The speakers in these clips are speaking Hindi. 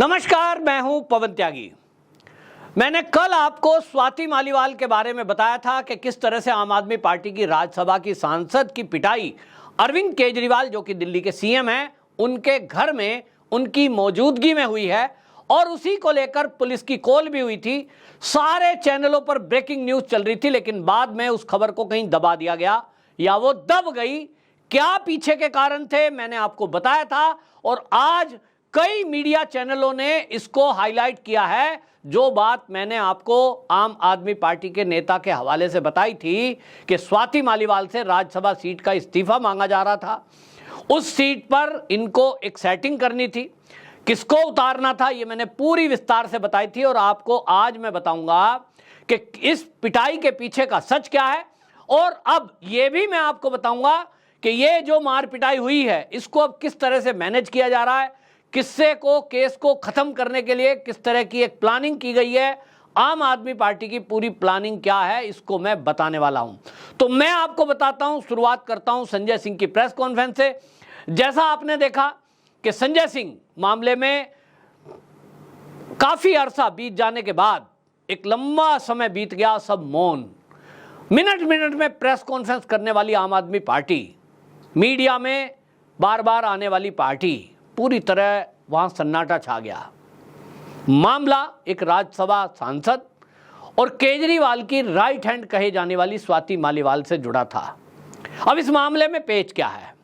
नमस्कार, मैं हूं पवन त्यागी। मैंने कल आपको स्वाति मालीवाल के बारे में बताया था कि किस तरह से आम आदमी पार्टी की राज्यसभा की सांसद की पिटाई अरविंद केजरीवाल, जो कि दिल्ली के सीएम हैं, उनके घर में उनकी मौजूदगी में हुई है और उसी को लेकर पुलिस की कॉल भी हुई थी। सारे चैनलों पर ब्रेकिंग न्यूज चल रही थी, लेकिन बाद में उस खबर को कहीं दबा दिया गया या वो दब गई। क्या पीछे के कारण थे, मैंने आपको बताया था और आज कई मीडिया चैनलों ने इसको हाईलाइट किया है। जो बात मैंने आपको आम आदमी पार्टी के नेता के हवाले से बताई थी कि स्वाति मालीवाल से राज्यसभा सीट का इस्तीफा मांगा जा रहा था, उस सीट पर इनको एक सेटिंग करनी थी, किसको उतारना था, ये मैंने पूरी विस्तार से बताई थी। और आपको आज मैं बताऊंगा कि इस पिटाई के पीछे का सच क्या है। और अब ये भी मैं आपको बताऊंगा कि ये जो मार पिटाई हुई है, इसको अब किस तरह से मैनेज किया जा रहा है, किस्से को, केस को खत्म करने के लिए किस तरह की एक प्लानिंग की गई है, आम आदमी पार्टी की पूरी प्लानिंग क्या है, इसको मैं बताने वाला हूं। तो मैं आपको बताता हूं, शुरुआत करता हूं संजय सिंह की प्रेस कॉन्फ्रेंस से। जैसा आपने देखा कि संजय सिंह मामले में काफी अरसा बीत जाने के बाद एक लंबा समय बीत गया, सब मौन, मिनट मिनट में प्रेस कॉन्फ्रेंस करने वाली आम आदमी पार्टी, मीडिया में बार बार आने वाली पार्टी, पूरी तरह वहां सन्नाटा छा गया। मामला एक राज्यसभा सांसद और केजरीवाल की राइट हैंड कहे जाने वाली स्वाति मालीवाल से जुड़ा था। अब इस मामले में पेच क्या है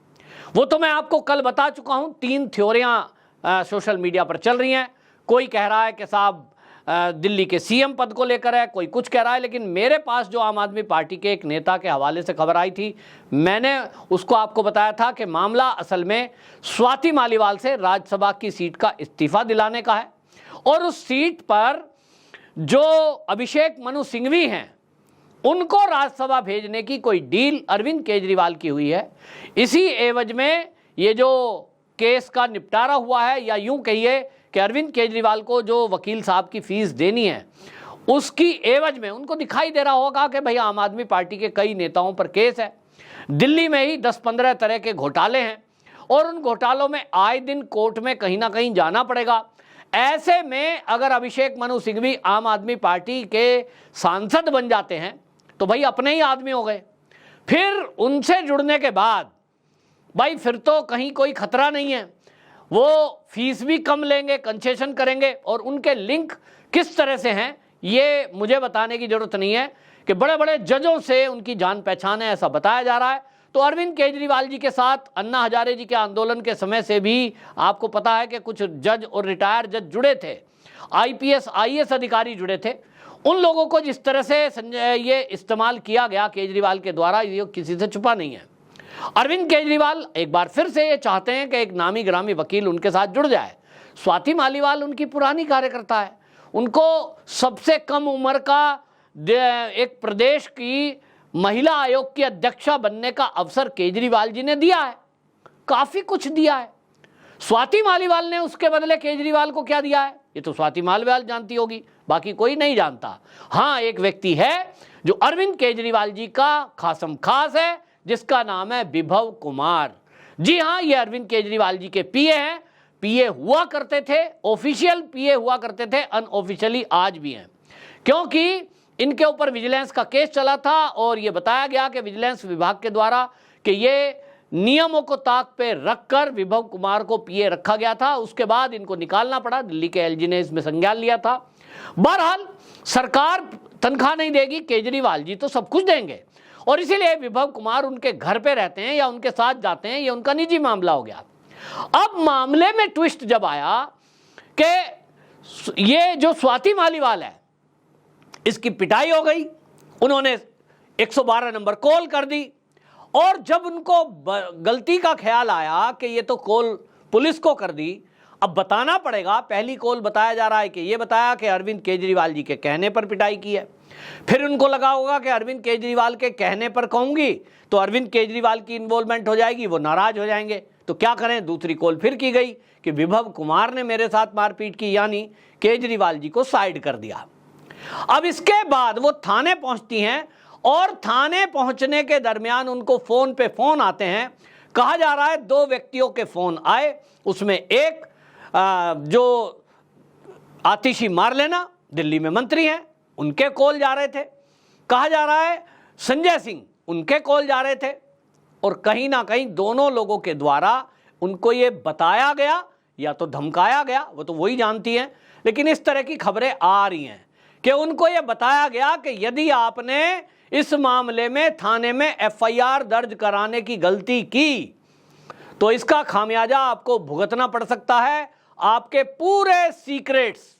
वो तो मैं आपको कल बता चुका हूं। 3 थ्योरियां सोशल मीडिया पर चल रही हैं। कोई कह रहा है कि साहब दिल्ली के सीएम पद को लेकर है, कोई कुछ कह रहा है, लेकिन मेरे पास जो आम आदमी पार्टी के एक नेता के हवाले से खबर आई थी, मैंने उसको आपको बताया था कि मामला असल में स्वाति मालीवाल से राज्यसभा की सीट का इस्तीफा दिलाने का है और उस सीट पर जो अभिषेक मनु सिंघवी हैं, उनको राज्यसभा भेजने की कोई डील अरविंद केजरीवाल की हुई है। इसी एवज में ये जो केस का निपटारा हुआ है, या यूं कहिए कि अरविंद केजरीवाल को जो वकील साहब की फीस देनी है, उसकी एवज में उनको दिखाई दे रहा होगा कि भाई आम आदमी पार्टी के कई नेताओं पर केस है, दिल्ली में ही 10-15 तरह के घोटाले हैं और उन घोटालों में आए दिन कोर्ट में कहीं ना कहीं जाना पड़ेगा। ऐसे में अगर अभिषेक मनु सिंघवी आम आदमी पार्टी के सांसद बन जाते हैं तो भाई अपने ही आदमी हो गए। फिर उनसे जुड़ने के बाद भाई फिर तो कहीं कोई खतरा नहीं है, वो फीस भी कम लेंगे, कंसेशन करेंगे। और उनके लिंक किस तरह से हैं ये मुझे बताने की जरूरत नहीं है कि बड़े बड़े जजों से उनकी जान पहचान है, ऐसा बताया जा रहा है। तो अरविंद केजरीवाल जी के साथ अन्ना हजारे जी के आंदोलन के समय से भी आपको पता है कि कुछ जज और रिटायर्ड जज जुड़े थे, IPS IAS अधिकारी जुड़े थे। उन लोगों को जिस तरह से ये इस्तेमाल किया गया केजरीवाल के द्वारा, ये किसी से छुपा नहीं है। अरविंद केजरीवाल एक बार फिर से ये चाहते हैं कि एक नामी ग्रामी वकील उनके साथ जुड़ जाए। स्वाति मालीवाल उनकी पुरानी कार्यकर्ता है, उनको सबसे कम उम्र का एक प्रदेश की महिला आयोग की अध्यक्षा बनने का अवसर केजरीवाल जी ने दिया है, काफी कुछ दिया है। स्वाति मालीवाल ने उसके बदले केजरीवाल को क्या दिया है, ये तो स्वाति मालीवाल जानती होगी, बाकी कोई नहीं जानता। हाँ, एक व्यक्ति है जो अरविंद केजरीवाल जी का खासम खास है, जिसका नाम है विभव कुमार। जी हाँ, ये अरविंद केजरीवाल जी के पीए हैं, पीए हुआ करते थे, ऑफिशियल पीए हुआ करते थे, अनऑफिशियली आज भी हैं, क्योंकि इनके ऊपर विजिलेंस का केस चला था और ये बताया गया कि विजिलेंस विभाग के द्वारा कि ये नियमों को ताक पे रखकर विभव कुमार को पीए रखा गया था। उसके बाद इनको निकालना पड़ा, दिल्ली के LG ने इसमें संज्ञान लिया था। बहरहाल सरकार तनख्वाह नहीं देगी, केजरीवाल जी तो सब कुछ देंगे और इसीलिए विभव कुमार उनके घर पे रहते हैं या उनके साथ जाते हैं, ये उनका निजी मामला हो गया। अब मामले में ट्विस्ट जब आया कि ये जो स्वाति मालीवाल है, इसकी पिटाई हो गई, उन्होंने 112 नंबर कॉल कर दी और जब उनको गलती का ख्याल आया कि ये तो कॉल पुलिस को कर दी, अब बताना पड़ेगा। पहली कॉल बताया जा रहा है कि ये बताया कि अरविंद केजरीवाल जी के कहने पर पिटाई की है। फिर उनको लगा होगा कि अरविंद केजरीवाल के कहने पर कहूंगी तो अरविंद केजरीवाल की इन्वॉल्वमेंट हो जाएगी, वो नाराज हो जाएंगे, तो क्या करें। दूसरी कॉल फिर की गई कि विभव कुमार ने मेरे साथ मारपीट की, यानी केजरीवाल जी को साइड कर दिया। अब इसके बाद वो थाने पहुंचती हैं और थाने पहुंचने के दरमियान उनको फोन पे फोन आते हैं। कहा जा रहा है 2 व्यक्तियों के फोन आए, उसमें एक जो आतिशी मार लेना दिल्ली में मंत्री हैं, उनके कॉल जा रहे थे। कहा जा रहा है संजय सिंह, उनके कॉल जा रहे थे। और कहीं ना कहीं दोनों लोगों के द्वारा उनको ये बताया गया या तो धमकाया गया, वो तो वही जानती हैं, लेकिन इस तरह की खबरें आ रही हैं कि उनको ये बताया गया कि यदि आपने इस मामले में थाने में एफआईआर दर्ज कराने की गलती की तो इसका खामियाजा आपको भुगतना पड़ सकता है। आपके पूरे सीक्रेट्स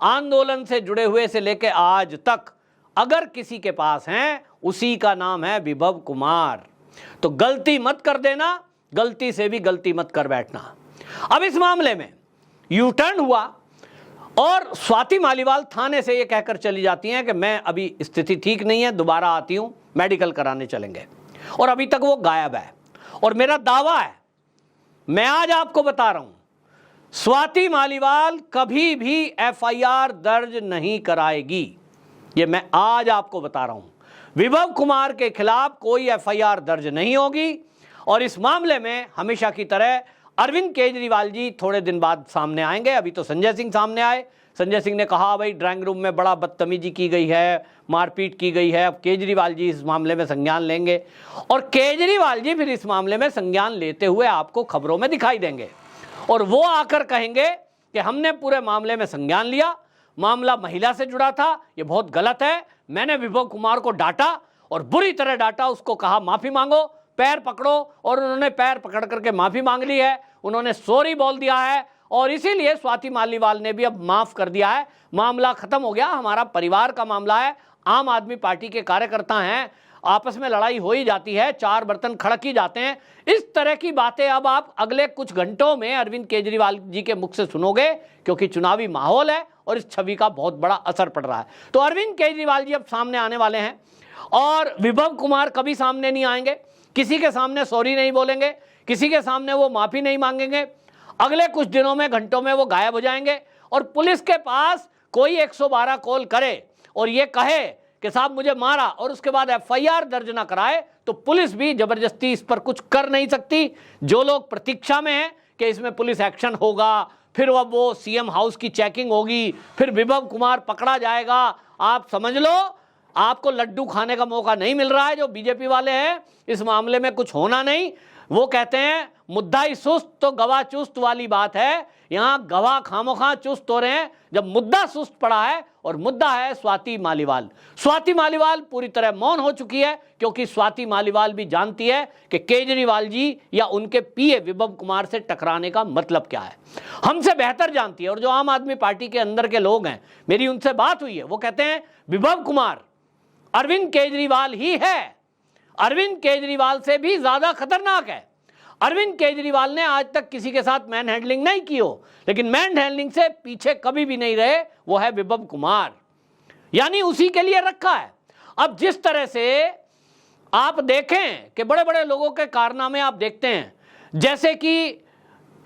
आंदोलन से जुड़े हुए से लेकर आज तक अगर किसी के पास हैं, उसी का नाम है विभव कुमार। तो गलती मत कर देना, गलती से भी गलती मत कर बैठना। अब इस मामले में यू टर्न हुआ और स्वाति मालीवाल थाने से ये कहकर चली जाती हैं कि मैं अभी स्थिति ठीक नहीं है, दोबारा आती हूं, मेडिकल कराने चलेंगे। और अभी तक वो गायब है। और मेरा दावा है, मैं आज आपको बता रहा हूं, स्वाति मालीवाल कभी भी एफआईआर दर्ज नहीं कराएगी। ये मैं आज आपको बता रहा हूं। विभव कुमार के खिलाफ कोई एफआईआर दर्ज नहीं होगी। और इस मामले में हमेशा की तरह अरविंद केजरीवाल जी थोड़े दिन बाद सामने आएंगे। अभी तो संजय सिंह सामने आए। संजय सिंह ने कहा भाई ड्राइंग रूम में बड़ा बदतमीजी की गई है, मारपीट की गई है। अब केजरीवाल जी इस मामले में संज्ञान लेंगे और केजरीवाल जी फिर इस मामले में संज्ञान लेते हुए आपको खबरों में दिखाई देंगे। और वो आकर कहेंगे कि हमने पूरे मामले में संज्ञान लिया, मामला महिला से जुड़ा था, ये बहुत गलत है। मैंने विभव कुमार को डांटा और बुरी तरह डांटा, उसको कहा माफी मांगो, पैर पकड़ो। और उन्होंने पैर पकड़ करके माफी मांग ली है, उन्होंने सॉरी बोल दिया है। और इसीलिए स्वाति मालीवाल ने भी अब माफ कर दिया है, मामला खत्म हो गया। हमारा परिवार का मामला है, आम आदमी पार्टी के कार्यकर्ता हैं, आपस में लड़ाई हो ही जाती है, चार बर्तन खड़क ही जाते हैं। इस तरह की बातें अब आप अगले कुछ घंटों में अरविंद केजरीवाल जी के मुख से सुनोगे, क्योंकि चुनावी माहौल है और इस छवि का बहुत बड़ा असर पड़ रहा है। तो अरविंद केजरीवाल जी अब सामने आने वाले हैं और विभव कुमार कभी सामने नहीं आएंगे, किसी के सामने सॉरी नहीं बोलेंगे, किसी के सामने वो माफी नहीं मांगेंगे। अगले कुछ दिनों में, घंटों में वो गायब हो जाएंगे। और पुलिस के पास कोई 112 कॉल करे और ये कहे कि साहब मुझे मारा और उसके बाद एफआईआर दर्ज ना कराए, तो पुलिस भी जबरदस्ती इस पर कुछ कर नहीं सकती। जो लोग प्रतीक्षा में हैं कि इसमें पुलिस एक्शन होगा, फिर अब वो सीएम हाउस की चेकिंग होगी, फिर विभव कुमार पकड़ा जाएगा, आप समझ लो आपको लड्डू खाने का मौका नहीं मिल रहा है। जो बीजेपी वाले हैं, इस मामले में कुछ होना नहीं। वो कहते हैं मुद्दा ही सुस्त तो गवाह चुस्त वाली बात है। यहां गवाह खामोखा चुस्त हो रहे हैं जब मुद्दा सुस्त पड़ा है, और मुद्दा है स्वाति मालीवाल। स्वाति मालीवाल पूरी तरह मौन हो चुकी है, क्योंकि स्वाति मालीवाल भी जानती है कि केजरीवाल जी या उनके पीए विभव कुमार से टकराने का मतलब क्या है। हमसे बेहतर जानती है। और जो आम आदमी पार्टी के अंदर के लोग हैं, मेरी उनसे बात हुई है, वो कहते हैं विभव कुमार अरविंद केजरीवाल ही है, अरविंद केजरीवाल से भी ज्यादा खतरनाक है। अरविंद केजरीवाल ने आज तक किसी के साथ मैन हैंडलिंग नहीं की हो, लेकिन मैन हैंडलिंग से पीछे कभी भी नहीं रहे, वो है विभव कुमार, यानी उसी के लिए रखा है। अब जिस तरह से आप देखें कि बड़े बड़े लोगों के कारनामे आप देखते हैं, जैसे कि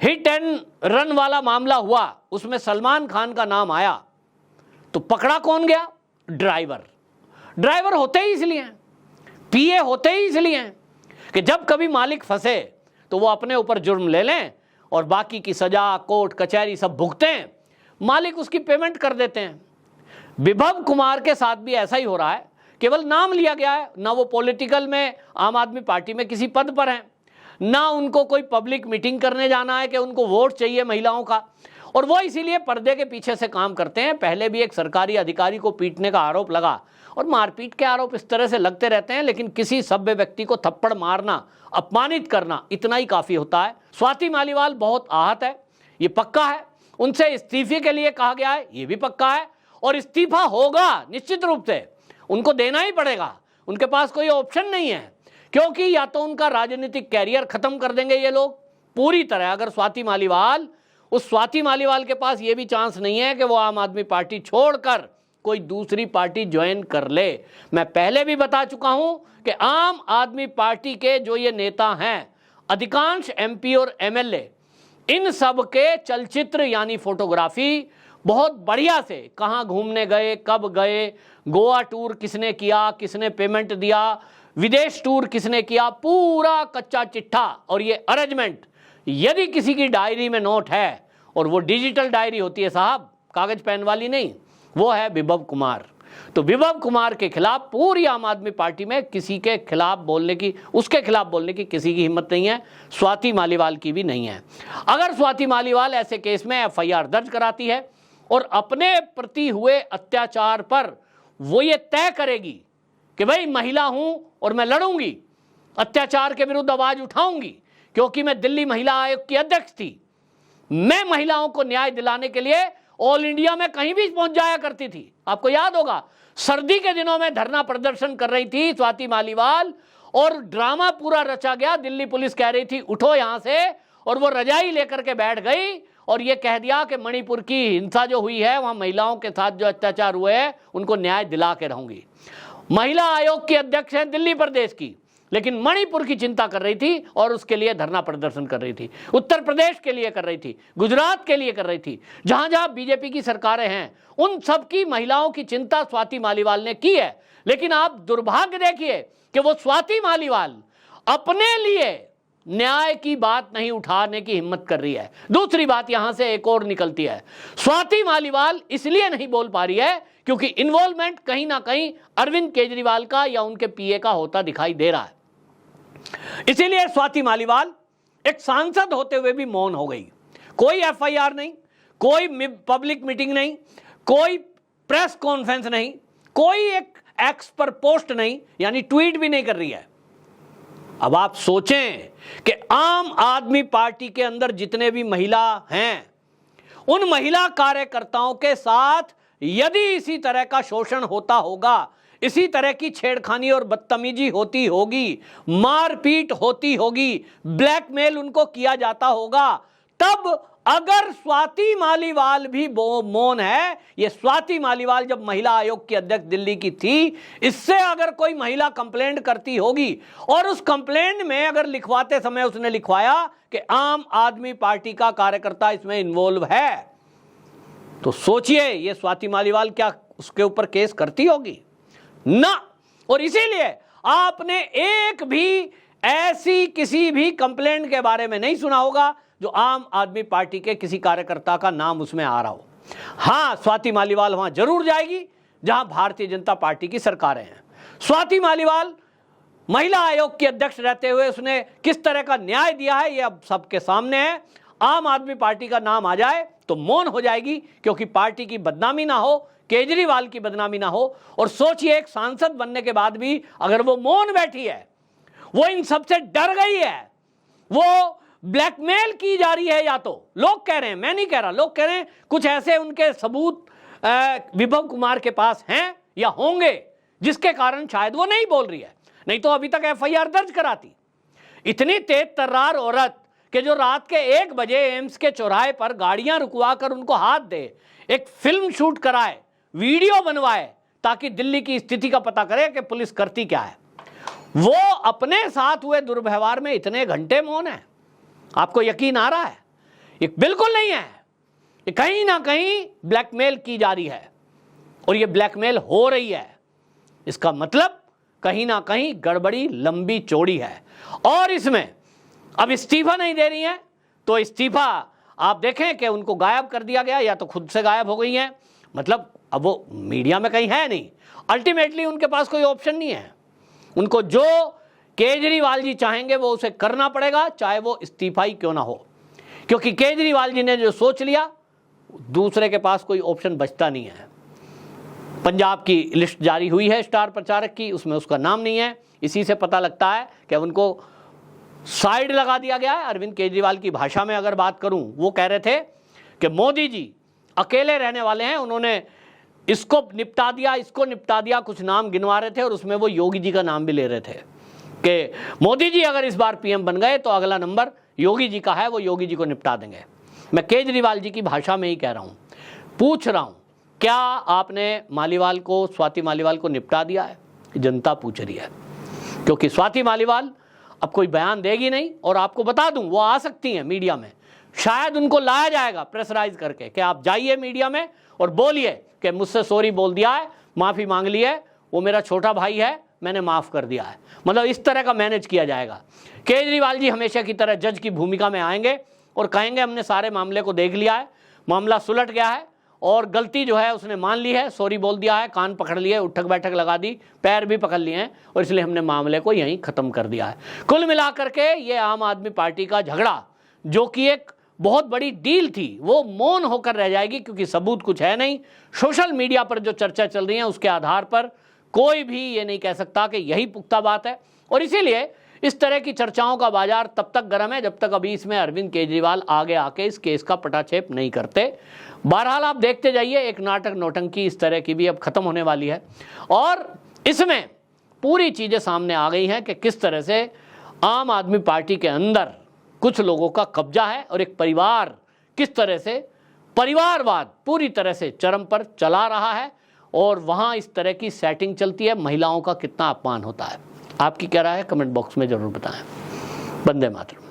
हिट एंड रन वाला मामला हुआ, उसमें सलमान खान का नाम आया, तो पकड़ा कौन गया? ड्राइवर। ड्राइवर होते ही इसलिए हैं, पीए होते ही इसलिए हैं कि जब कभी मालिक फंसे तो वो अपने ऊपर जुर्म ले लें और बाकी की सजा, कोर्ट कचहरी सब भुगतें, मालिक उसकी पेमेंट कर देते हैं। विभव कुमार के साथ भी ऐसा ही हो रहा है, केवल नाम लिया गया है, ना वो पॉलिटिकल में आम आदमी पार्टी में किसी पद पर हैं, ना उनको कोई पब्लिक मीटिंग करने जाना है कि उनको वोट चाहिए महिलाओं का, और वो इसीलिए पर्दे के पीछे से काम करते हैं। पहले भी एक सरकारी अधिकारी को पीटने का आरोप लगा, और मारपीट के आरोप इस तरह से लगते रहते हैं, लेकिन किसी सभ्य व्यक्ति को थप्पड़ मारना, अपमानित करना, इतना ही काफी होता है। स्वाति मालीवाल बहुत आहत है, ये पक्का है। उनसे इस्तीफे के लिए कहा गया है, ये भी पक्का है, और इस्तीफा होगा निश्चित रूप से, उनको देना ही पड़ेगा, उनके पास कोई ऑप्शन नहीं है, क्योंकि या तो उनका राजनीतिक कैरियर खत्म कर देंगे ये लोग पूरी तरह। अगर स्वाति मालीवाल के पास ये भी चांस नहीं है कि वो आम आदमी पार्टी छोड़कर कोई दूसरी पार्टी ज्वाइन कर ले। मैं पहले भी बता चुका हूं कि आम आदमी पार्टी के जो ये नेता हैं, अधिकांश एमपी और एमएलए, इन सब के चलचित्र यानी फोटोग्राफी बहुत बढ़िया से, कहां घूमने गए, कब गए, गोवा टूर किसने किया, किसने पेमेंट दिया, विदेश टूर किसने किया, पूरा कच्चा चिट्ठा और ये अरेंजमेंट। यदि किसी की डायरी में नोट है, और वो डिजिटल डायरी होती है साहब, कागज पेन वाली नहीं, वो है विभव कुमार। तो विभव कुमार के खिलाफ पूरी आम आदमी पार्टी में किसी के खिलाफ बोलने की, उसके खिलाफ बोलने की किसी की हिम्मत नहीं है, स्वाति मालीवाल की भी नहीं है। अगर स्वाति मालीवाल ऐसे केस में एफआईआर दर्ज कराती है और अपने प्रति हुए अत्याचार पर वो ये तय करेगी कि भाई महिला हूं और मैं लड़ूंगी, अत्याचार के विरुद्ध आवाज उठाऊंगी, क्योंकि मैं दिल्ली महिला आयोग की अध्यक्ष थी, मैं महिलाओं को न्याय दिलाने के लिए ऑल इंडिया में कहीं भी पहुंच जाया करती थी। आपको याद होगा सर्दी के दिनों में धरना प्रदर्शन कर रही थी स्वाति मालीवाल और ड्रामा पूरा रचा गया। दिल्ली पुलिस कह रही थी उठो यहां से, और वो रजाई लेकर के बैठ गई और ये कह दिया कि मणिपुर की हिंसा जो हुई है, वहां महिलाओं के साथ जो अत्याचार हुए हैं उनको न्याय दिला के रहूंगी। महिला आयोग की अध्यक्ष है दिल्ली प्रदेश की, लेकिन मणिपुर की चिंता कर रही थी और उसके लिए धरना प्रदर्शन कर रही थी। उत्तर प्रदेश के लिए कर रही थी, गुजरात के लिए कर रही थी, जहां जहां बीजेपी की सरकारें हैं उन सब की महिलाओं की चिंता स्वाति मालीवाल ने की है। लेकिन आप दुर्भाग्य देखिए कि वो स्वाति मालीवाल अपने लिए न्याय की बात नहीं उठाने की हिम्मत कर रही है। दूसरी बात यहां से एक और निकलती है, स्वाति मालीवाल इसलिए नहीं बोल पा रही है क्योंकि इन्वॉल्वमेंट कहीं ना कहीं अरविंद केजरीवाल का या उनके पीए का होता दिखाई दे रहा है। इसीलिए स्वाति मालीवाल एक सांसद होते हुए भी मौन हो गई। कोई एफआईआर नहीं, कोई पब्लिक मीटिंग नहीं, कोई प्रेस कॉन्फ्रेंस नहीं, कोई एक एक्स पर पोस्ट नहीं, यानी ट्वीट भी नहीं कर रही है। अब आप सोचें कि आम आदमी पार्टी के अंदर जितने भी महिला हैं, उन महिला कार्यकर्ताओं के साथ यदि इसी तरह का शोषण होता होगा, इसी तरह की छेड़खानी और बदतमीजी होती होगी, मारपीट होती होगी, ब्लैकमेल उनको किया जाता होगा, तब अगर स्वाति मालीवाल भी मौन है, ये स्वाति मालीवाल जब महिला आयोग की अध्यक्ष दिल्ली की थी, इससे अगर कोई महिला कंप्लेंट करती होगी और उस कंप्लेंट में अगर लिखवाते समय उसने लिखवाया कि आम आदमी पार्टी का कार्यकर्ता इसमें इन्वॉल्व है, तो सोचिए ये स्वाति मालीवाल क्या उसके ऊपर केस करती होगी ना। और इसीलिए आपने एक भी ऐसी किसी भी कंप्लेंट के बारे में नहीं सुना होगा जो आम आदमी पार्टी के किसी कार्यकर्ता का नाम उसमें आ रहा हो। हां, स्वाति मालीवाल वहां जरूर जाएगी जहां भारतीय जनता पार्टी की सरकारें हैं। स्वाति मालीवाल महिला आयोग की अध्यक्ष रहते हुए उसने किस तरह का न्याय दिया है ये अब सबके सामने है। आम आदमी पार्टी का नाम आ जाए तो मौन हो जाएगी, क्योंकि पार्टी की बदनामी ना हो, केजरीवाल की बदनामी ना हो। और सोचिए एक सांसद बनने के बाद भी अगर वो मौन बैठी है, वो इन सबसे डर गई है, वो ब्लैकमेल की जा रही है, या तो लोग कह रहे हैं, मैं नहीं कह रहा, लोग कह रहे हैं कुछ ऐसे उनके सबूत विभव कुमार के पास हैं या होंगे जिसके कारण शायद वो नहीं बोल रही है, नहीं तो अभी तक एफआईआर दर्ज कराती। इतनी तेज तर्रार औरत कि जो रात के 1 बजे एम्स के चौराहे पर गाड़ियां रुकवा कर उनको हाथ दे, एक फिल्म शूट कराए, वीडियो बनवाए, ताकि दिल्ली की स्थिति का पता करे कि पुलिस करती क्या है, वो अपने साथ हुए दुर्व्यवहार में इतने घंटे मौन है। आपको यकीन आ रहा है? ये बिल्कुल नहीं है, ये कहीं ना कहीं ब्लैकमेल की जा रही है और ये ब्लैकमेल हो रही है। इसका मतलब कहीं ना कहीं गड़बड़ी लंबी चौड़ी है। और इसमें अब इस्तीफा नहीं दे रही है, तो इस्तीफा आप देखें कि उनको गायब कर दिया गया, या तो खुद से गायब हो गई हैं, मतलब अब वो मीडिया में कहीं है नहीं। अल्टीमेटली उनके पास कोई ऑप्शन नहीं है, उनको जो केजरीवाल जी चाहेंगे वो उसे करना पड़ेगा, चाहे वो इस्तीफा ही क्यों ना हो, क्योंकि केजरीवाल जी ने जो सोच लिया दूसरे के पास कोई ऑप्शन बचता नहीं है। पंजाब की लिस्ट जारी हुई है स्टार प्रचारक की, उसमें उसका नाम नहीं है। इसी से पता लगता है कि उनको साइड लगा दिया गया है। अरविंद केजरीवाल की भाषा में अगर बात करूं, वो कह रहे थे कि मोदी जी अकेले रहने वाले हैं, उन्होंने इसको निपटा दिया, इसको निपटा दिया, कुछ नाम गिनवा रहे थे और उसमें वो योगी जी का नाम भी ले रहे थे कि मोदी जी अगर इस बार पीएम बन गए तो अगला नंबर योगी जी का है, वो योगी जी को निपटा देंगे। मैं केजरीवाल जी की भाषा में ही कह रहा हूं, पूछ रहा हूं, क्या आपने मालीवाल को, स्वाति मालीवाल को निपटा दिया है? जनता पूछ रही है, क्योंकि स्वाति मालीवाल अब कोई बयान देगी नहीं। और आपको बता दूं, वो आ सकती हैं मीडिया में, शायद उनको लाया जाएगा प्रेशराइज करके कि आप जाइए मीडिया में और बोलिए कि मुझसे सॉरी बोल दिया है, माफ़ी मांग ली है, वो मेरा छोटा भाई है, मैंने माफ़ कर दिया है। मतलब इस तरह का मैनेज किया जाएगा। केजरीवाल जी हमेशा की तरह जज की भूमिका में आएंगे और कहेंगे हमने सारे मामले को देख लिया है, मामला सुलट गया है और गलती जो है उसने मान ली है, सॉरी बोल दिया है, कान पकड़ लिए, उठक बैठक लगा दी, पैर भी पकड़ लिए हैं और इसलिए हमने मामले को यहीं ख़त्म कर दिया है। कुल मिलाकर के ये आम आदमी पार्टी का झगड़ा, जो कि एक बहुत बड़ी डील थी, वो मौन होकर रह जाएगी, क्योंकि सबूत कुछ है नहीं। सोशल मीडिया पर जो चर्चा चल रही है उसके आधार पर कोई भी ये नहीं कह सकता कि यही पुख्ता बात है। और इसीलिए इस तरह की चर्चाओं का बाजार तब तक गर्म है जब तक अभी इसमें अरविंद केजरीवाल आगे आके इस केस का पटाक्षेप नहीं करते। बहरहाल आप देखते जाइए, एक नाटक नौटंकी इस तरह की भी अब खत्म होने वाली है और इसमें पूरी चीजें सामने आ गई हैं कि किस तरह से आम आदमी पार्टी के अंदर कुछ लोगों का कब्जा है और एक परिवार किस तरह से परिवारवाद पूरी तरह से चरम पर चला रहा है और वहां इस तरह की सेटिंग चलती है। महिलाओं का कितना अपमान होता है। आपकी क्या राय है? कमेंट बॉक्स में जरूर बताएं। वंदे मातरम।